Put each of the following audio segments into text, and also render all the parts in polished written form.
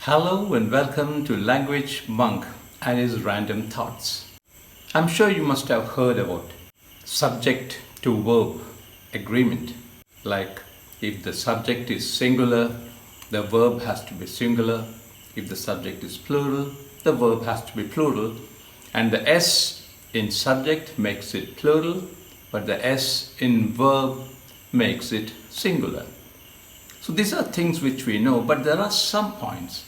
Hello and welcome to Language Monk and his random thoughts. I'm sure you must have heard about subject to verb agreement. Like if the subject is singular, the verb has to be singular. If the subject is plural, the verb has to be plural. And the S in subject makes it plural, but the S in verb makes it singular. So these are things which we know, but there are some points,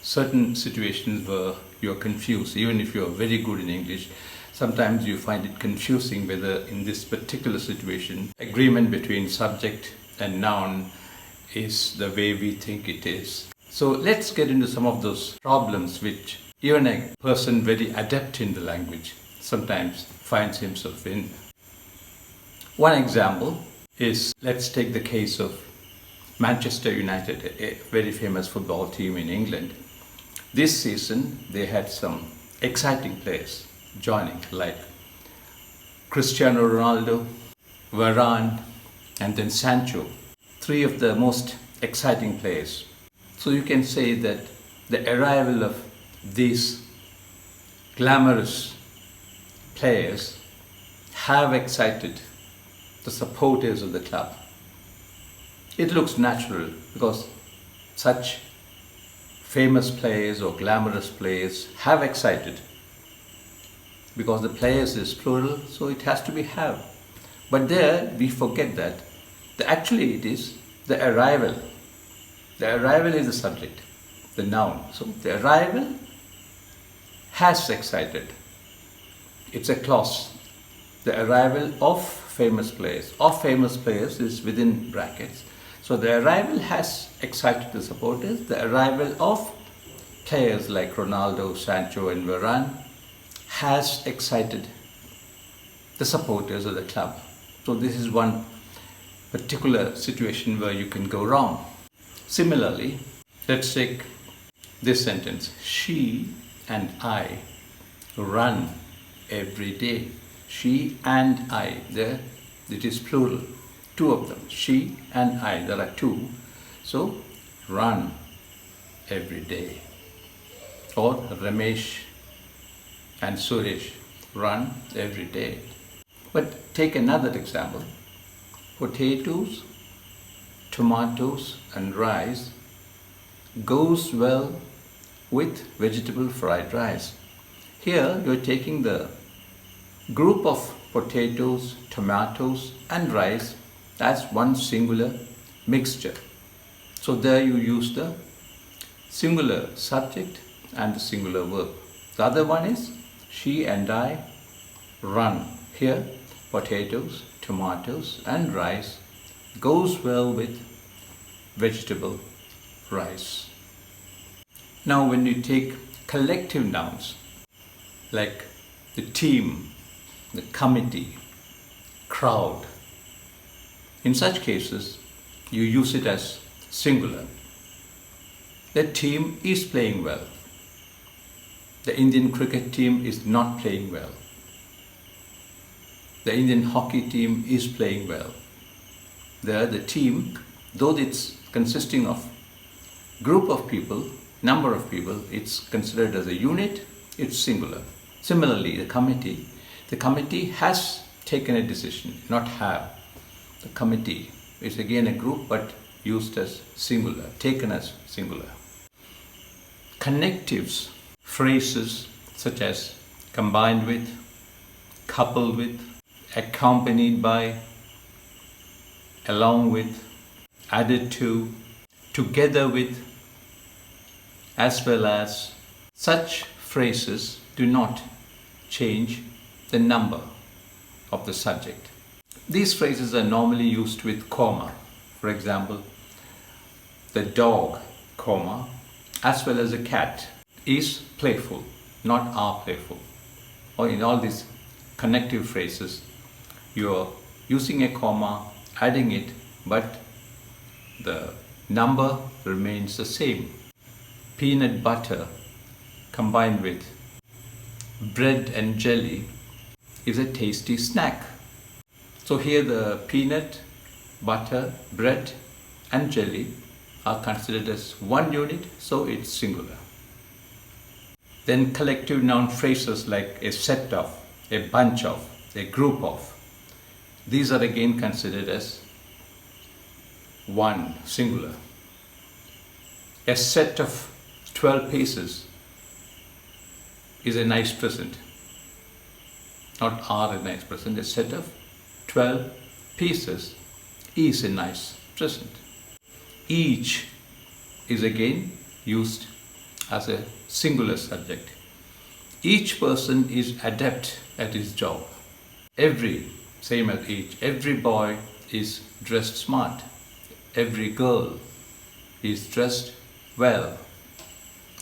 certain situations where you're confused. Even if you're very good in English, sometimes you find it confusing whether in this particular situation, agreement between subject and noun is the way we think it is. So let's get into some of those problems which even a person very adept in the language sometimes finds himself in. One example is, let's take the case of Manchester United, a very famous football team in England. This season they had some exciting players joining, like Cristiano Ronaldo, Varane, and then Sancho, three of the most exciting players. So you can say that the arrival of these glamorous players have excited the supporters of the club. It looks natural because such famous players or glamorous players have excited, because the players is plural, so it has to be have. But there we forget that actually it is the arrival. The arrival is the subject, the noun. So the arrival has excited. It's a clause. The arrival of famous players. Of famous players is within brackets. So the arrival has excited the supporters. The arrival of players like Ronaldo, Sancho and Varane has excited the supporters of the club. So this is one particular situation where you can go wrong. Similarly, let's take this sentence. She and I run every day. She and I, there it is plural. Two of them, she and I, there are two. So run every day. Or Ramesh and Suresh run every day. But take another example. Potatoes, tomatoes and rice goes well with vegetable fried rice. Here you are taking the group of potatoes, tomatoes and rice as one singular mixture. So there you use the singular subject and the singular verb. The other one is she and I run. Here potatoes, tomatoes and rice goes well with vegetable rice. Now when you take collective nouns like the team, the committee, crowd, in such cases you use it as singular. The team is playing well. The Indian cricket team is not playing well. The Indian hockey team is playing well. There the team, though it's consisting of group of people, number of people, it's considered as a unit, it's singular. Similarly, the committee has taken a decision, not have. The committee is again a group but used as singular, taken as singular. Connectives, phrases such as combined with, coupled with, accompanied by, along with, added to, together with, as well as, such phrases do not change the number of the subject. These phrases are normally used with comma. For example, the dog, comma, as well as the cat is playful, not are playful. Or in all these connective phrases, you are using a comma, adding it, but the number remains the same. Peanut butter combined with bread and jelly is a tasty snack. So here the peanut, butter, bread and jelly are considered as one unit, so it's singular. Then collective noun phrases like a set of, a bunch of, a group of, these are again considered as one, singular. A set of 12 pieces is a nice present. Not are a nice present. A set of 12 pieces is a nice present. Each is again used as a singular subject. Each person is adept at his job. Every, same as each. Every boy is dressed smart. Every girl is dressed well.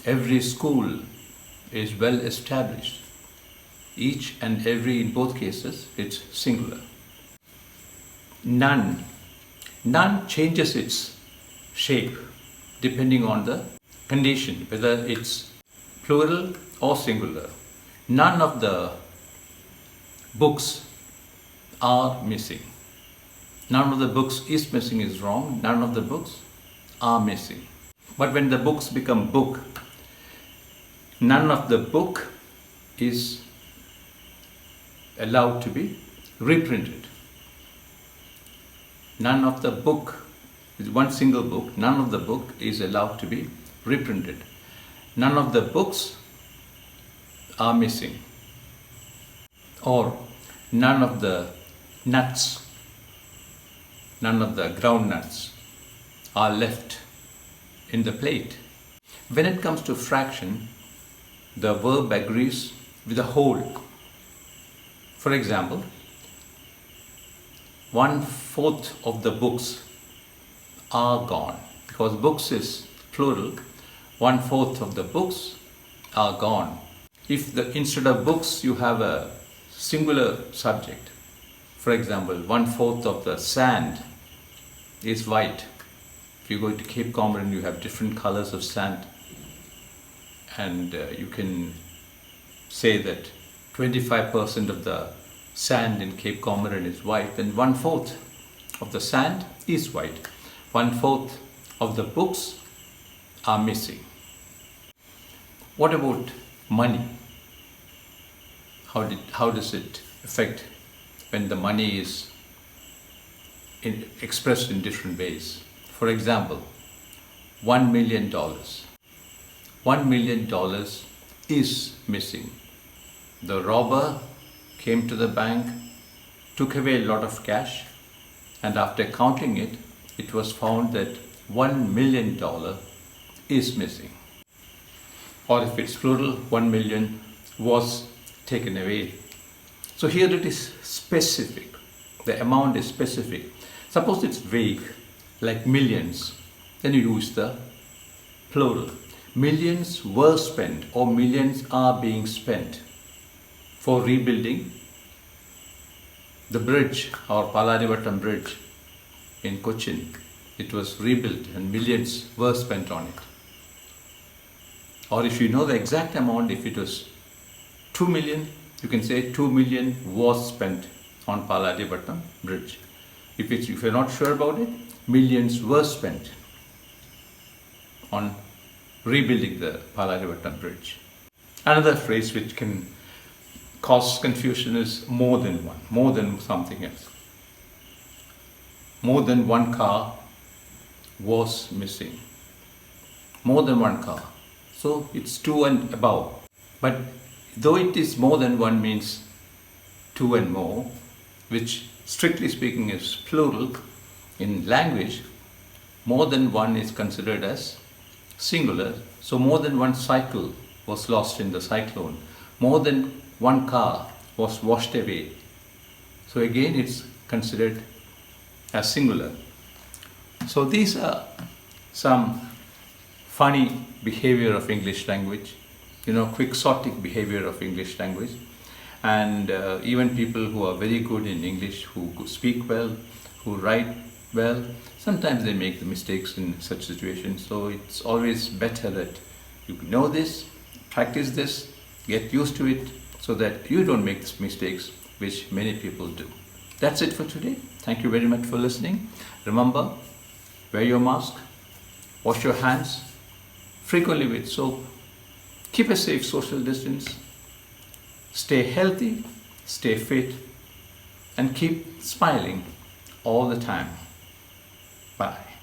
Every school is well established. Each and every, in both cases, it's singular. None. None changes its shape depending on the condition, whether it's plural or singular. None of the books are missing. None of the books is missing is wrong. None of the books are missing. But when the books become book, none of the book is allowed to be reprinted. None of the book is one single book. None of the book is allowed to be reprinted. None of the books are missing. Or none of the nuts, none of the ground nuts are left in the plate. When it comes to fraction, the verb agrees with the whole. For example, 1/4 of the books are gone. Because books is plural, 1/4 of the books are gone. If instead of books you have a singular subject, for example, 1/4 of the sand is white. If you go to Cape Comorin, you have different colors of sand, and you can say that 25% of the sand in Cape Comorin is white, then 1/4 of the sand is white. 1/4 of the books are missing. What about money? How does it affect when the money is expressed in different ways? For example, $1 million. $1 million is missing. The robber came to the bank, took away a lot of cash, and after counting it, it was found that $1 million is missing. Or if it's plural, 1 million was taken away. So here it is specific. The amount is specific. Suppose it's vague, like millions, then you use the plural. Millions were spent, or millions are being spent for rebuilding the bridge, or Paladivattam bridge in Cochin. It was rebuilt and millions were spent on it. Or if you know the exact amount, if it was 2 million, you can say 2 million was spent on Paladivattam bridge. If you're not sure about it, millions were spent on rebuilding the Paladivattam bridge. Another phrase which can cause confusion is more than one, more than something else. More than one car was missing. More than one car. So it's 2 and above. But though it is more than one means 2 and more, which strictly speaking is plural, in language, more than one is considered as singular. So more than one cycle was lost in the cyclone. More than one car was washed away. So again it's considered as singular. So these are some funny behavior of English language, quixotic behavior of English language. And even people who are very good in English, who speak well, who write well, sometimes they make the mistakes in such situations. So it's always better that you know this, practice this, get used to it, so that you don't make these mistakes which many people do. That's it for today. Thank you very much for listening. Remember, wear your mask, Wash your hands frequently with soap. Keep a safe social distance. Stay healthy, stay fit, and keep smiling all the time. Bye.